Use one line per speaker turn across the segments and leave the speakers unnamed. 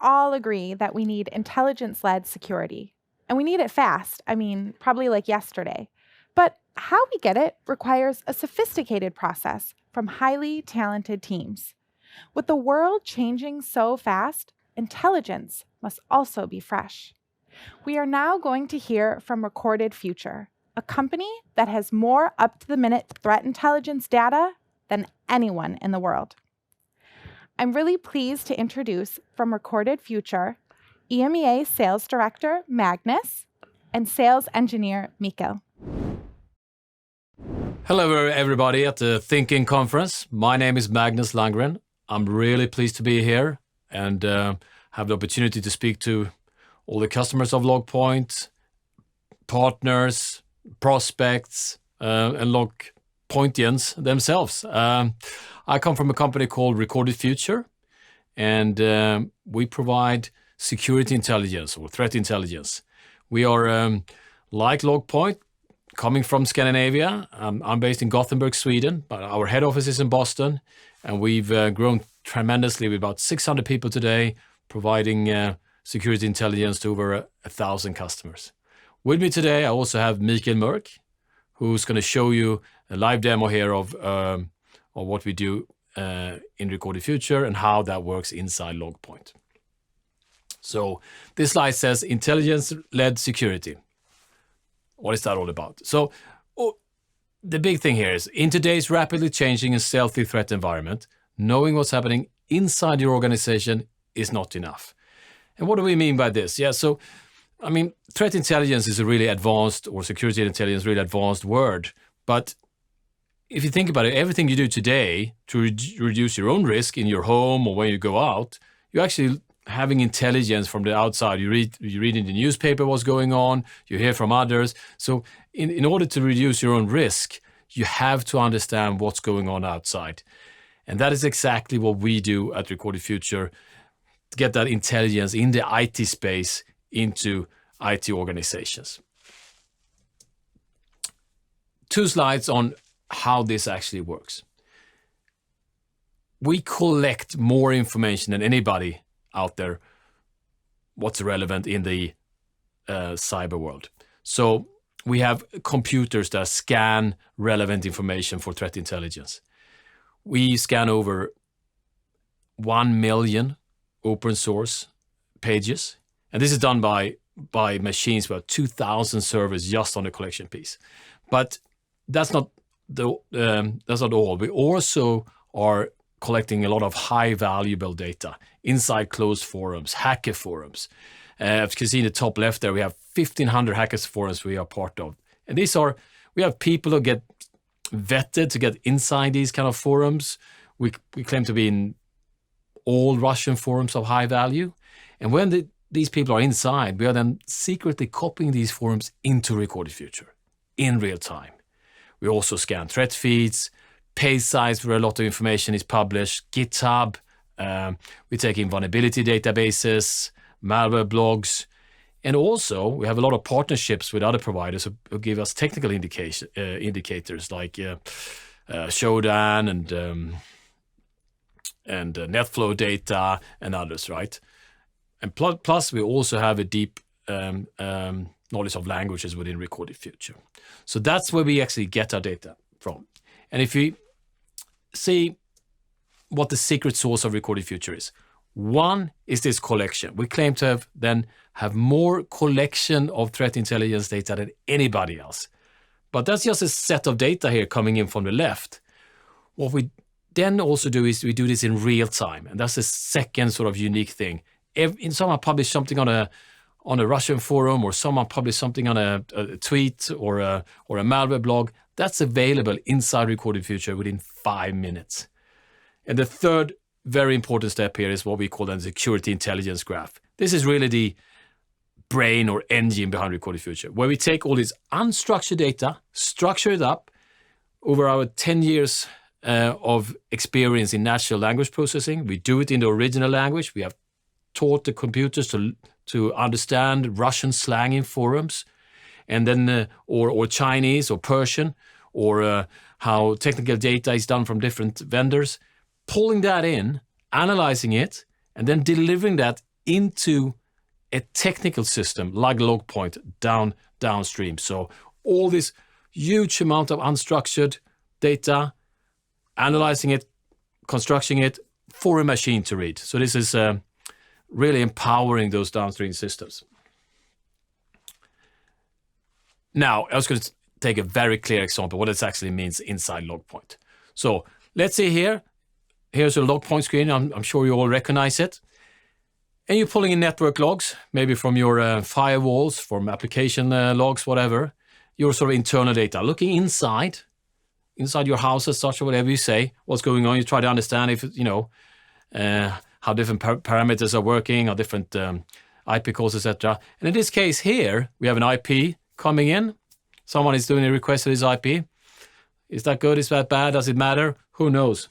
all agree that we need intelligence-led security. And we need it fast. Probably like yesterday. But how we get it requires a sophisticated process from highly talented teams. With the world changing so fast, intelligence must also be fresh. We are now going to hear from Recorded Future, a company that has more up-to-the-minute threat intelligence data than anyone in the world. I'm really pleased to introduce from Recorded Future, EMEA Sales Director Magnus and Sales Engineer Mikael.
Hello everybody at the Thinking Conference. My name is Magnus Lundgren. I'm really pleased to be here and have the opportunity to speak to all the customers of LogPoint, partners, prospects, and LogPointians themselves. I come from a company called Recorded Future, and we provide security intelligence or threat intelligence. We are like LogPoint, coming from Scandinavia. I'm based in Gothenburg, Sweden, but our head office is in Boston, and we've grown tremendously with about 600 people today, providing security intelligence to over 1,000 customers. With me today, I also have Mikael Mörk, who's going to show you a live demo here of what we do in Recorded Future and how that works inside LogPoint. So this slide says intelligence-led security. What is that all about? So the big thing here is, in today's rapidly changing and stealthy threat environment, knowing what's happening inside your organization is not enough. And what do we mean by this? Threat intelligence is a really advanced, or security intelligence, really advanced word. But if you think about it, everything you do today to reduce your own risk in your home or when you go out, you're actually having intelligence from the outside. You read in the newspaper what's going on, you hear from others. So in order to reduce your own risk, you have to understand what's going on outside. And that is exactly what we do at Recorded Future, to get that intelligence in the IT space into IT organizations. 2 slides on how this actually works. We collect more information than anybody out there what's relevant in the cyber world. So we have computers that scan relevant information for threat intelligence. We scan over 1 million open source pages, and this is done by machines with 2,000 servers just on the collection piece. But that's not all. We also are collecting a lot of high valuable data inside closed forums, hacker forums. As you can see in the top left there, we have 1,500 hackers forums we are part of. And we have people who get vetted to get inside these kind of forums. We claim to be in all Russian forums of high value. And when these people are inside, we are then secretly copying these forums into Recorded Future in real time. We also scan threat feeds, page sites where a lot of information is published, GitHub. We take in vulnerability databases, malware blogs, and also we have a lot of partnerships with other providers who give us technical indicators like Shodan and NetFlow data and others, right? And plus we also have a deep knowledge of languages within Recorded Future. So that's where we actually get our data from. And if we see what the secret source of Recorded Future is, one is this collection. We claim to have more collection of threat intelligence data than anybody else. But that's just a set of data here coming in from the left. What we then also do is we do this in real time, and that's the second sort of unique thing. If someone published something on a Russian forum, or someone published something on a tweet or a malware blog, that's available inside Recorded Future within 5 minutes. And the third very important step here is what we call the security intelligence graph. This is really the brain or engine behind Recorded Future, where we take all this unstructured data, structure it up over our 10 years of experience in natural language processing. We do it in the original language. We have taught the computers to understand Russian slang in forums, and then or Chinese or Persian, or how technical data is done from different vendors. Pulling that in, analyzing it, and then delivering that into a technical system like LogPoint downstream. So all this huge amount of unstructured data, analyzing it, constructing it for a machine to read. So this is really empowering those downstream systems. Now, I was going to take a very clear example what this actually means inside LogPoint. So let's see here. Here's a LogPoint screen. I'm sure you all recognize it. And you're pulling in network logs, maybe from your firewalls, from application logs, whatever. Your sort of internal data. Looking inside your house as such, or whatever you say, what's going on. You try to understand if, how different parameters are working, or different IP calls, etc. And in this case here, we have an IP coming in. Someone is doing a request to this IP. Is that good? Is that bad? Does it matter? Who knows?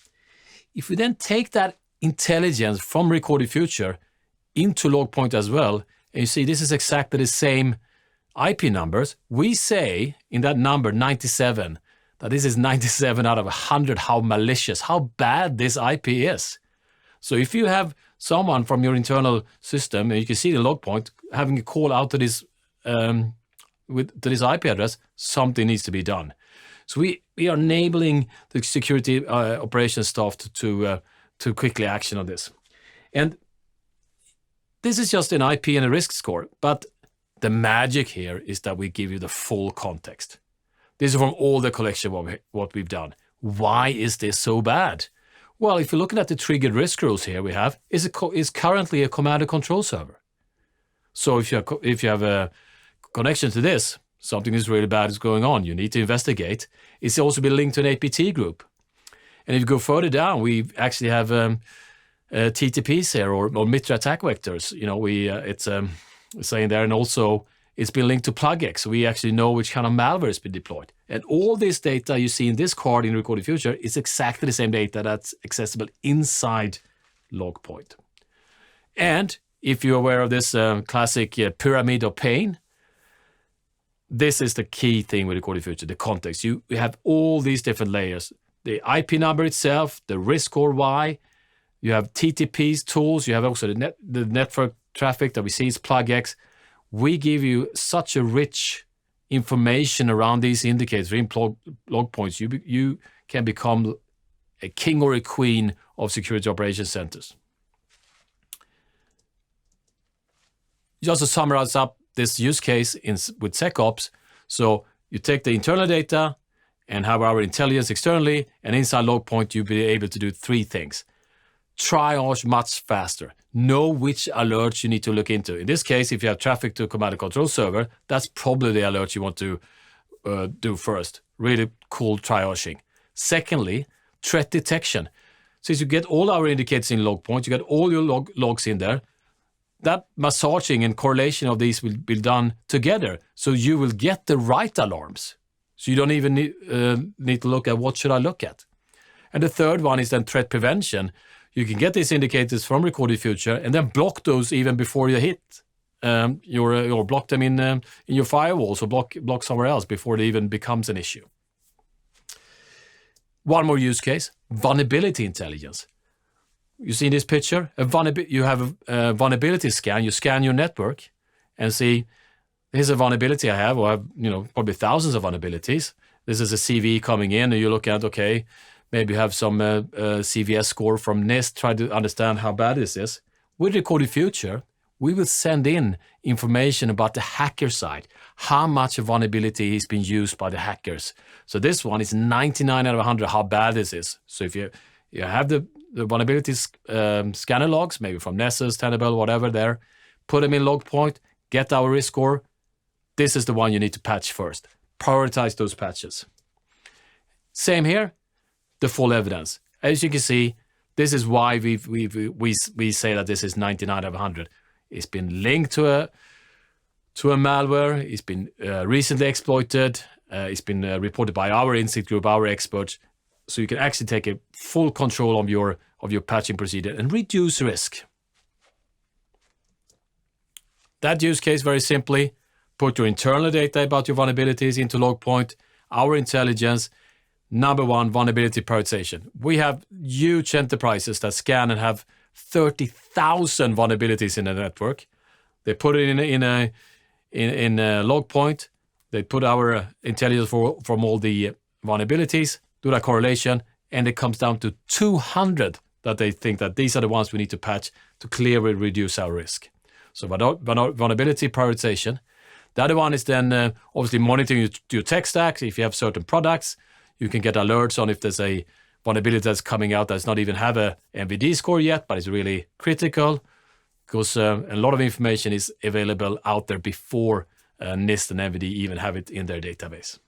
If we then take that intelligence from Recorded Future into LogPoint as well, and you see this is exactly the same IP numbers, we say in that number 97, that this is 97 out of 100, how malicious, how bad this IP is. So if you have someone from your internal system, and you can see the LogPoint having a call out to this to this IP address, something needs to be done. So we are enabling the security operations staff to quickly action on this. And this is just an IP and a risk score, but the magic here is that we give you the full context. This is from all the collection what we've done. Why is this so bad? Well, if you're looking at the triggered risk rules here we have, is currently a command and control server. So if you have a connection to this, something is really bad is going on, you need to investigate. It's also been linked to an APT group. And if you go further down, we actually have TTPs here, or MITRE attack vectors. It's saying there, and also it's been linked to PlugX. So we actually know which kind of malware has been deployed. And all this data you see in this card in Recorded Future is exactly the same data that's accessible inside LogPoint. And if you're aware of this classic pyramid of pain, this is the key thing with Recorded Future, the context. You have all these different layers. The IP number itself, the risk score Y, you have TTPs, tools, you have also the network traffic that we see is PlugX. We give you such a rich information around these indicators in LogPoints. You can become a king or a queen of security operations centers. Just to summarize up this use case with SecOps, so you take the internal data and have our intelligence externally, and inside LogPoint you'll be able to do three things. Triage much faster. Know which alerts you need to look into. In this case, if you have traffic to a command and control server, that's probably the alert you want to do first. Really cool triaging. Secondly, threat detection. Since you get all our indicators in LogPoint, you get all your logs in there, that massaging and correlation of these will be done together. So you will get the right alarms. So you don't even need to look at what should I look at. And the third one is then threat prevention. You can get these indicators from Recorded Future and then block those even before you hit or block them in your firewalls, or block somewhere else before it even becomes an issue. One more use case, vulnerability intelligence. You see in this picture, you have a vulnerability scan. You scan your network and see, here's a vulnerability I have, or I have probably thousands of vulnerabilities. This is a CV coming in, and you look at, okay, maybe you have some CVS score from NIST, try to understand how bad this is. With Recorded Future, we will send in information about the hacker side, how much a vulnerability is being used by the hackers. So this one is 99 out of 100 how bad this is. So if you have the vulnerabilities scanner logs, maybe from Nessus, Tenable, whatever there, put them in LogPoint, get our risk score. This is the one you need to patch first. Prioritize those patches. Same here, the full evidence. As you can see, this is why we say that this is 99 out of 100. It's been linked to a malware. It's been recently exploited. It's been reported by our insight group, our experts. So you can actually take a full control of your patching procedure and reduce risk. That use case, very simply, put your internal data about your vulnerabilities into LogPoint, our intelligence. Number one, vulnerability prioritization. We have huge enterprises that scan and have 30,000 vulnerabilities in the network. They put it in a LogPoint. They put our intelligence from all the vulnerabilities, do that correlation, and it comes down to 200 that they think that these are the ones we need to patch to clearly reduce our risk. So vulnerability prioritization. The other one is then obviously monitoring your tech stack. If you have certain products, you can get alerts on if there's a vulnerability that's coming out that's not even have a MVD score yet, but it's really critical because a lot of information is available out there before NIST and MVD even have it in their database.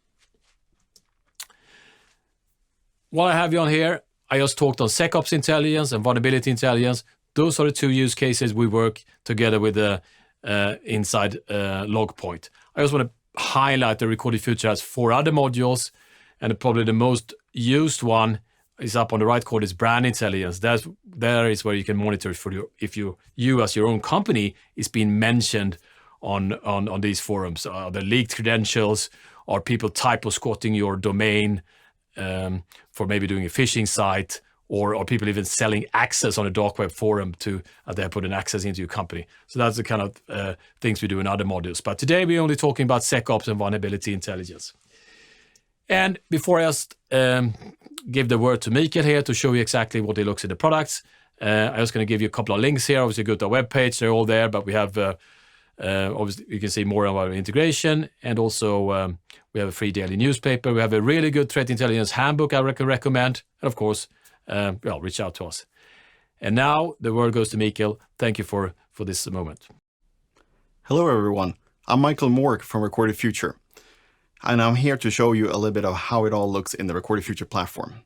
While I have you on here, I just talked on SecOps intelligence and vulnerability intelligence. Those are the two use cases we work together with inside LogPoint. I just want to highlight the Recorded Future has 4 other modules, and probably the most used one is up on the right called is brand intelligence. There is where you can monitor if you as your own company is being mentioned on these forums. The leaked credentials, or people typo squatting your domain for maybe doing a phishing site, or people even selling access on a dark web forum to they put an access into your company. So that's the kind of things we do in other modules. But today we're only talking about SecOps and vulnerability intelligence. And before I just give the word to Mikael here to show you exactly what it looks in the products, I'm just going to give you a couple of links here. Obviously, go to our webpage; they're all there. But we have obviously you can see more about our integration, and also we have a free daily newspaper. We have a really good threat intelligence handbook I recommend, and of course, reach out to us. And now the word goes to Mikael. Thank you for this moment.
Hello, everyone. I'm Mikael Mörk from Recorded Future, and I'm here to show you a little bit of how it all looks in the Recorded Future platform.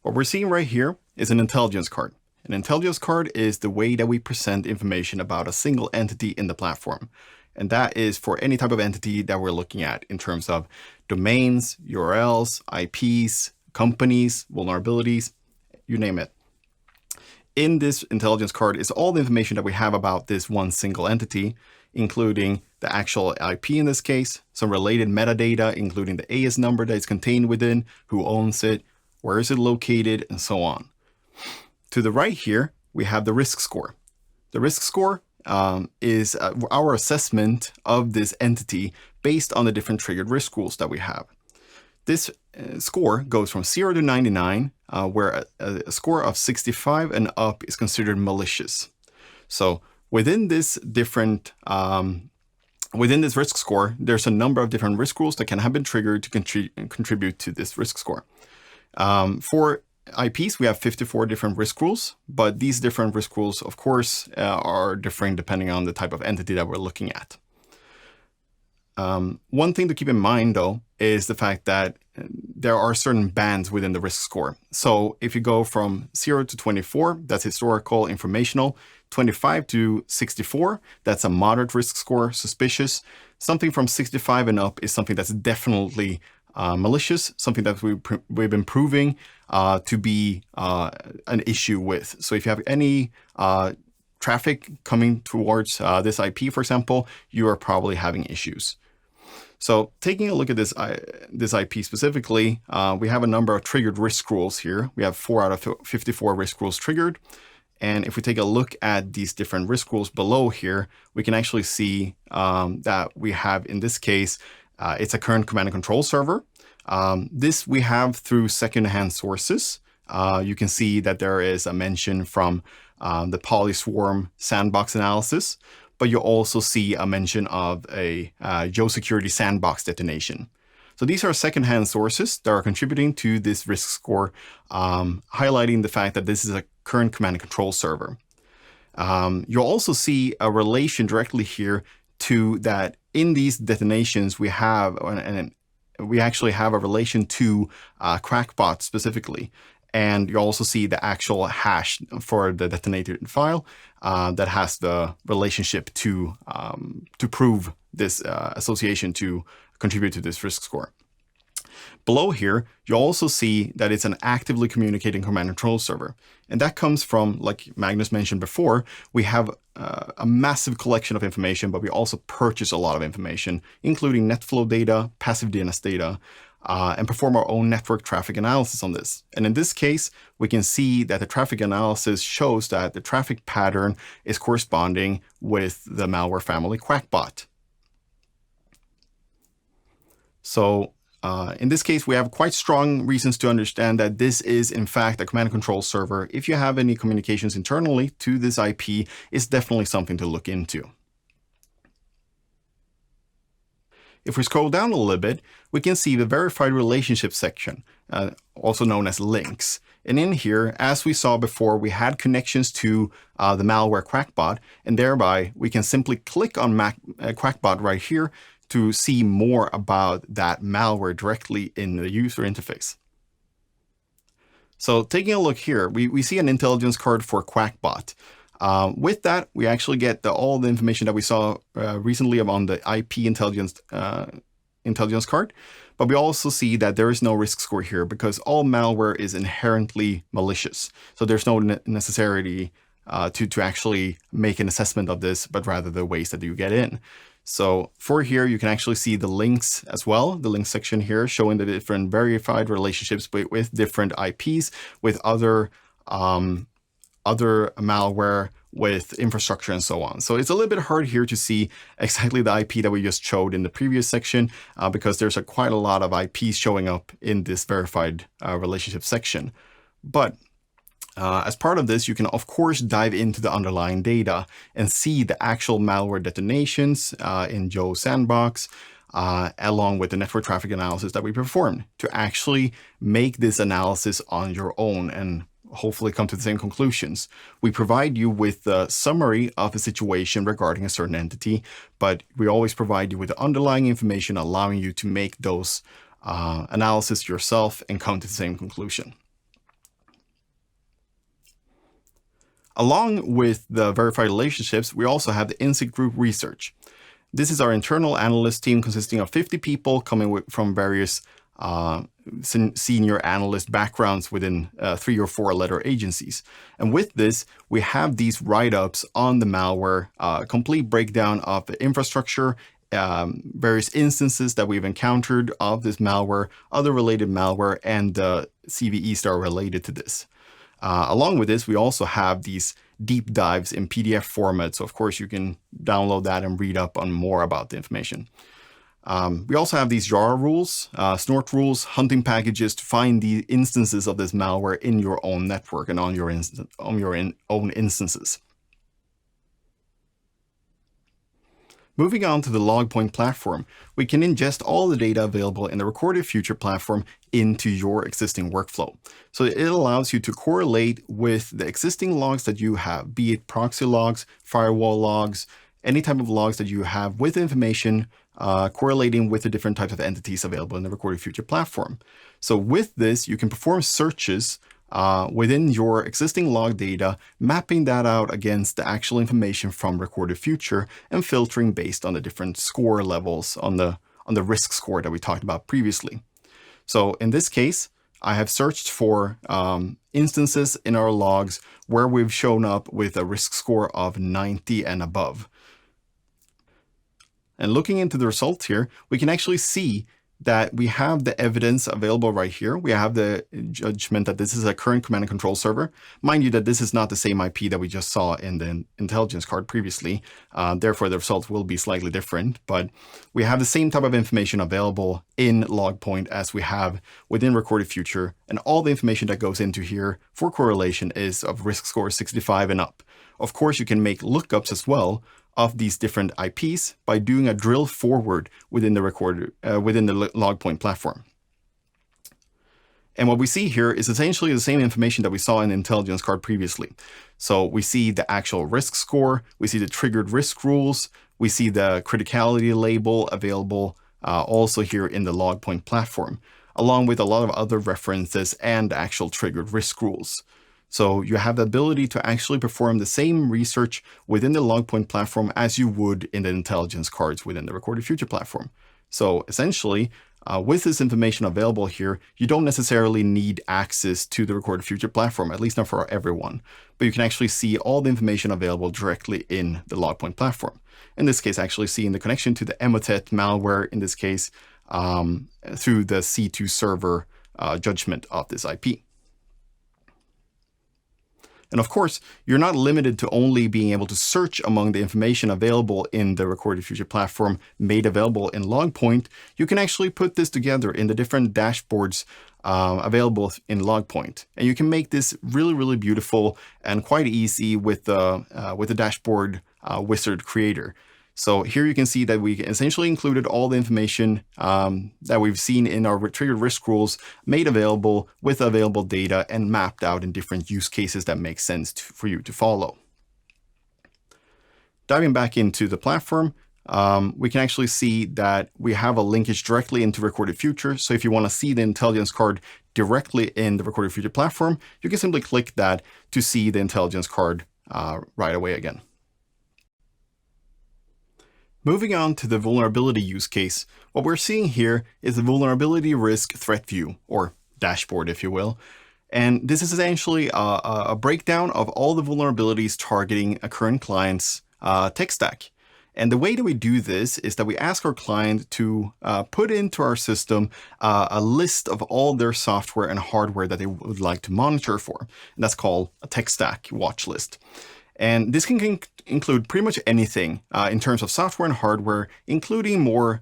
What we're seeing right here is an intelligence card. An intelligence card is the way that we present information about a single entity in the platform. And that is for any type of entity that we're looking at in terms of domains, URLs, IPs, companies, vulnerabilities, you name it. In this intelligence card is all the information that we have about this one single entity, including the actual IP in this case, some related metadata, including the AS number that is contained within, who owns it, where is it located, and so on. To the right here, we have the risk score. The risk score is our assessment of this entity based on the different triggered risk rules that we have. This score goes from 0 to 99, where a score of 65 and up is considered malicious. So within this within this risk score, there's a number of different risk rules that can have been triggered to contribute to this risk score. For IPs, we have 54 different risk rules, but these different risk rules, of course, are differing depending on the type of entity that we're looking at. One thing to keep in mind, though, is the fact that there are certain bands within the risk score. So if you go from 0 to 24, that's historical, informational. 25 to 64, that's a moderate risk score, suspicious. Something from 65 and up is something that's definitely malicious, something that we've been proving to be an issue with. So if you have any traffic coming towards this IP, for example, you are probably having issues. So taking a look at this IP specifically, we have a number of triggered risk rules here. We have 4 out of 54 risk rules triggered. And if we take a look at these different risk rules below here, we can actually see that we have, in this case, it's a current command and control server. This we have through secondhand sources. You can see that there is a mention from the Polyswarm sandbox analysis, but you also see a mention of a Joe Security sandbox detonation. So these are secondhand sources that are contributing to this risk score, highlighting the fact that this is a current command and control server. You'll also see a relation directly here to that in these detonations we have, and we actually have a relation to crackbot specifically. And you also see the actual hash for the detonated file that has the relationship to prove this association to contribute to this risk score. Below here, you also see that it's an actively communicating command and control server. And that comes from, like Magnus mentioned before, we have a massive collection of information, but we also purchase a lot of information, including NetFlow data, passive DNS data. and perform our own network traffic analysis on this. And in this case, we can see that the traffic analysis shows that the traffic pattern is corresponding with the malware family Quackbot. So in this case, we have quite strong reasons to understand that this is, in fact, a command and control server. If you have any communications internally to this IP, it's definitely something to look into. If we scroll down a little bit, we can see the verified relationship section, also known as links. And in here, as we saw before, we had connections to the malware Quackbot, and thereby we can simply click on Quackbot right here to see more about that malware directly in the user interface. So taking a look here, we see an intelligence card for Quackbot. With that, we actually get all the information that we saw recently on the IP intelligence card. But we also see that there is no risk score here because all malware is inherently malicious. So there's no necessity to actually make an assessment of this, but rather the ways that you get in. So for here, you can actually see the links as well, the link section here showing the different verified relationships with different IPs, with other malware, with infrastructure and so on. So it's a little bit hard here to see exactly the IP that we just showed in the previous section because there's quite a lot of IPs showing up in this verified relationship section. But as part of this, you can of course dive into the underlying data and see the actual malware detonations in Joe's sandbox, along with the network traffic analysis that we performed to actually make this analysis on your own and hopefully come to the same conclusions. We provide you with a summary of a situation regarding a certain entity, but we always provide you with the underlying information, allowing you to make those analysis yourself and come to the same conclusion. Along with the verified relationships, we also have the Insight Group research. This is our internal analyst team consisting of 50 people coming from various senior analyst backgrounds within 3 or 4 letter agencies. And with this, we have these write-ups on the malware, complete breakdown of the infrastructure, various instances that we've encountered of this malware, other related malware, and CVEs that are related to this. Along with this, we also have these deep dives in PDF format. So of course you can download that and read up on more about the information. We also have these JAR rules, snort rules, hunting packages to find the instances of this malware in your own network and on your own instances. Moving on to the LogPoint platform, we can ingest all the data available in the Recorded Future platform into your existing workflow. So it allows you to correlate with the existing logs that you have, be it proxy logs, firewall logs, any type of logs that you have with information correlating with the different types of entities available in the Recorded Future platform. So with this, you can perform searches within your existing log data, mapping that out against the actual information from Recorded Future and filtering based on the different score levels on the risk score that we talked about previously. So in this case, I have searched for instances in our logs where we've shown up with a risk score of 90 and above. And looking into the results here, we can actually see that we have the evidence available right here. We have the judgment that this is a current command and control server. Mind you that this is not the same IP that we just saw in the intelligence card previously. Therefore, the results will be slightly different, but we have the same type of information available in LogPoint as we have within Recorded Future. And all the information that goes into here for correlation is of risk score 65 and up. Of course, you can make lookups as well of these different IPs by doing a drill forward within the LogPoint platform. And what we see here is essentially the same information that we saw in the intelligence card previously. So we see the actual risk score, we see the triggered risk rules, we see the criticality label available also here in the LogPoint platform, along with a lot of other references and actual triggered risk rules. So you have the ability to actually perform the same research within the LogPoint platform as you would in the intelligence cards within the Recorded Future platform. So essentially, with this information available here, you don't necessarily need access to the Recorded Future platform, at least not for everyone, but you can actually see all the information available directly in the LogPoint platform. In this case, actually seeing the connection to the Emotet malware, in this case, through the C2 server judgment of this IP. And of course, you're not limited to only being able to search among the information available in the Recorded Future platform made available in LogPoint. You can actually put this together in the different dashboards available in LogPoint. And you can make this really, really beautiful and quite easy with the dashboard wizard creator. So here you can see that we essentially included all the information that we've seen in our triggered risk rules made available with available data and mapped out in different use cases that make sense for you to follow. Diving back into the platform, we can actually see that we have a linkage directly into Recorded Future. So if you want to see the intelligence card directly in the Recorded Future platform, you can simply click that to see the intelligence card right away again. Moving on to the vulnerability use case, what we're seeing here is the vulnerability risk threat view, or dashboard, if you will. And this is essentially a breakdown of all the vulnerabilities targeting a current client's tech stack. And the way that we do this is that we ask our client to put into our system a list of all their software and hardware that they would like to monitor for. And that's called a tech stack watch list. And this can include pretty much anything in terms of software and hardware, including more,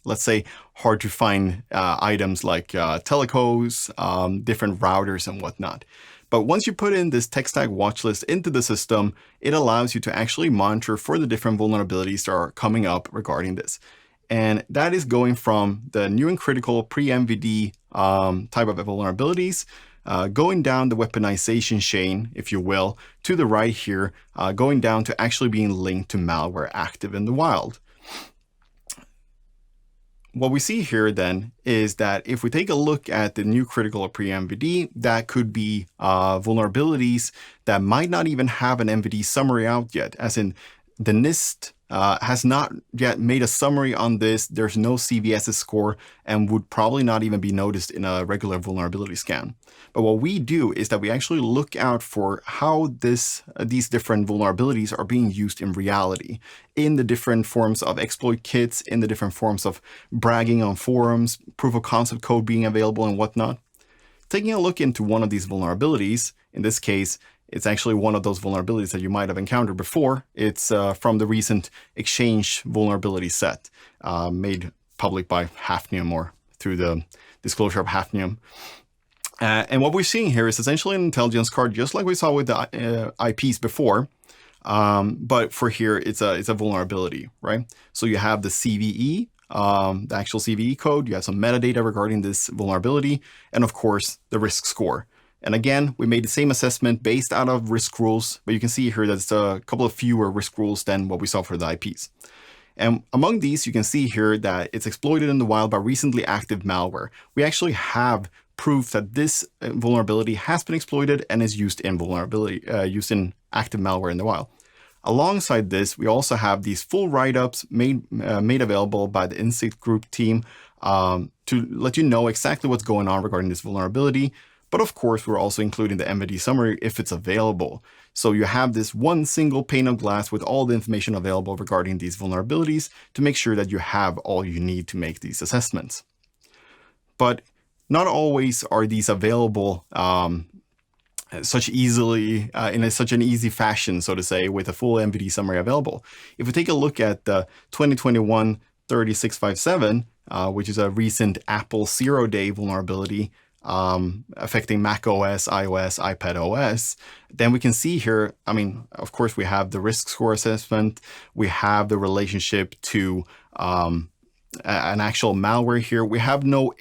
let's say, hard to find items like telecos, different routers and whatnot. But once you put in this tech stack watch list into the system, it allows you to actually monitor for the different vulnerabilities that are coming up regarding this. And that is going from the new and critical pre-MVD type of vulnerabilities, going down the weaponization chain, if you will, to the right here, going down to actually being linked to malware active in the wild. What we see here then is that if we take a look at the new critical or pre-MVD, that could be vulnerabilities that might not even have an MVD summary out yet, as in the NIST has not yet made a summary on this. There's no CVSS score and would probably not even be noticed in a regular vulnerability scan. But what we do is that we actually look out for how these different vulnerabilities are being used in reality, in the different forms of exploit kits, in the different forms of bragging on forums, proof of concept code being available and whatnot. Taking a look into one of these vulnerabilities, in this case, it's actually one of those vulnerabilities that you might have encountered before. It's from the recent Exchange vulnerability set made public by Hafnium, or through the disclosure of Hafnium. And what we're seeing here is essentially an intelligence card, just like we saw with the IPs before. But for here, it's a vulnerability, right? So you have the CVE, the actual CVE code. You have some metadata regarding this vulnerability, and of course, the risk score. And again, we made the same assessment based out of risk rules, but you can see here that it's a couple of fewer risk rules than what we saw for the IPs. And among these, you can see here that it's exploited in the wild by recently active malware. We actually have proof that this vulnerability has been exploited and is used in used in active malware in the wild. Alongside this, we also have these full write-ups made available by the Insight Group team to let you know exactly what's going on regarding this vulnerability. But of course, we're also including the MVD summary if it's available. So you have this one single pane of glass with all the information available regarding these vulnerabilities to make sure that you have all you need to make these assessments. But not always are these available such easily in such an easy fashion, so to say, with a full MVD summary available. If we take a look at the 2021 3657, which is a recent Apple 0-day vulnerability, affecting Mac OS, iOS, iPad OS, then we can see here, I mean, of course, we have the risk score assessment, we have the relationship to an actual malware here. We have no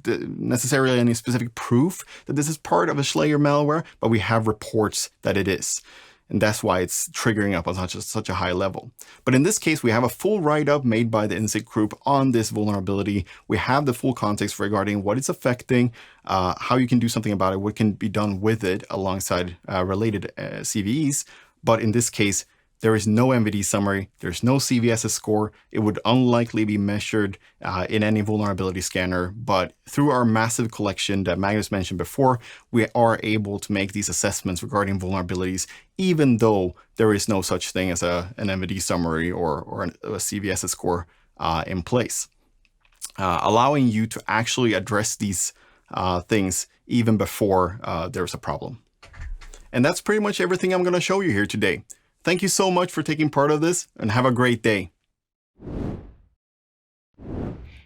necessarily any specific proof that this is part of a Slayer malware, but we have reports that it is. And that's why it's triggering up on such a high level. But in this case, we have a full write-up made by the Insight Group on this vulnerability. We have the full context regarding what it's affecting, how you can do something about it, what can be done with it alongside related CVEs. But in this case, there is no MVD summary, there's no CVSS score. It would unlikely be measured in any vulnerability scanner, but through our massive collection that Magnus mentioned before, we are able to make these assessments regarding vulnerabilities, even though there is no such thing as an MVD summary or a CVSS score in place. allowing you to actually address these things even before there's a problem. And that's pretty much everything I'm going to show you here today. Thank you so much for taking part of this, and have a great day.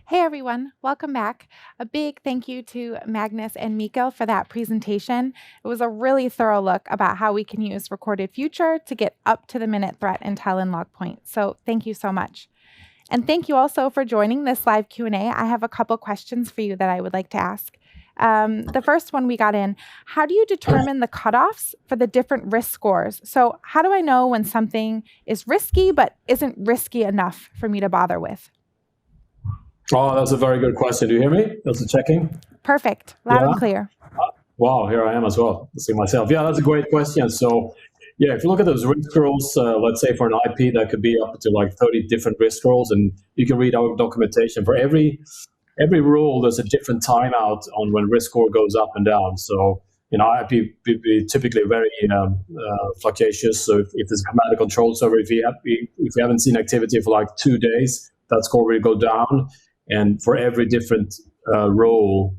Hey everyone, welcome back. A big thank you to Magnus and Mikael for that presentation. It was a really thorough look about how we can use recorded future to get up-to-the-minute threat intel in LogPoint. So thank you so much. And thank you also for joining this live Q&A. I have a couple questions for you that I would like to ask. The first one we got in, how do you determine the cutoffs for the different risk scores? So how do I know when something is risky but isn't risky enough for me to bother with?
Oh, that's a very good question. Do you hear me? That's checking.
Perfect. Loud and clear.
Wow, here I am as well. See myself. Yeah, that's a great question. So, yeah, if you look at those risk roles, let's say for an IP, that could be up to like 30 different risk roles, and you can read our documentation. For every role, there's a different timeout on when risk score goes up and down. So, IP be typically very fluctuations. So, if there's a command and control server, if we haven't seen activity for like 2 days, that score will go down. And for every different role,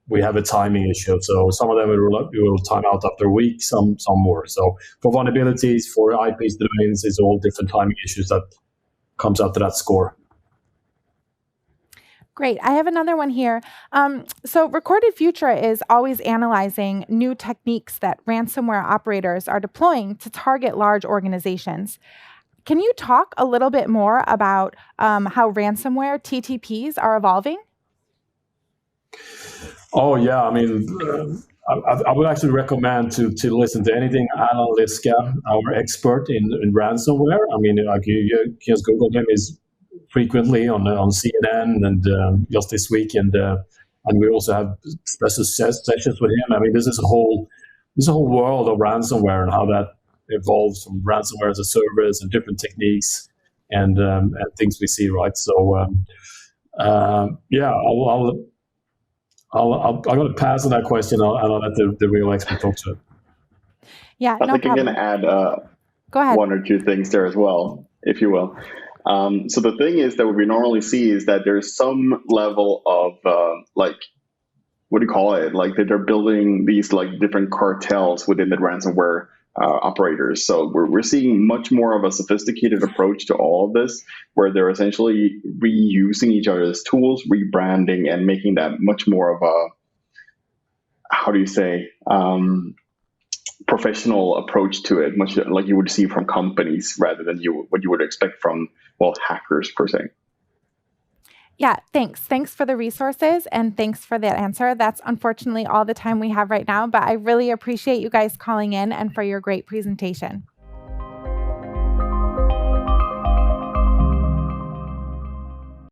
we have a timing issue. So some of them we will time out after a week, some more. So for vulnerabilities, for IPs, domains, it's all different timing issues that comes out to that score.
Great. I have another one here. So Recorded Future is always analyzing new techniques that ransomware operators are deploying to target large organizations. Can you talk a little bit more about how ransomware TTPs are evolving?
Oh, yeah. I mean, I would actually recommend to listen to anything Alan Liska, our expert in ransomware. I mean, like you just Google him. He's frequently on CNN and just this week. And we also have special sessions with him. I mean, this is a whole world of ransomware and how that evolves from ransomware as a service and different techniques and things we see, right? So yeah, I'm going to pass on that question. I'll let the real expert talk to it.
Yeah,
I think I'm going to add
Go ahead.
one or two things there as well, if you will. So the thing is that what we normally see is that there's some level of like, what do you call it? Like that they're building these like different cartels within the ransomware operators. So we're seeing much more of a sophisticated approach to all of this, where they're essentially reusing each other's tools, rebranding, and making that much more of a, how do you say, professional approach to it, much like you would see from companies rather than what you would expect from, well, hackers per se.
Yeah, thanks. Thanks for the resources and thanks for that answer. That's unfortunately all the time we have right now, but I really appreciate you guys calling in and for your great presentation.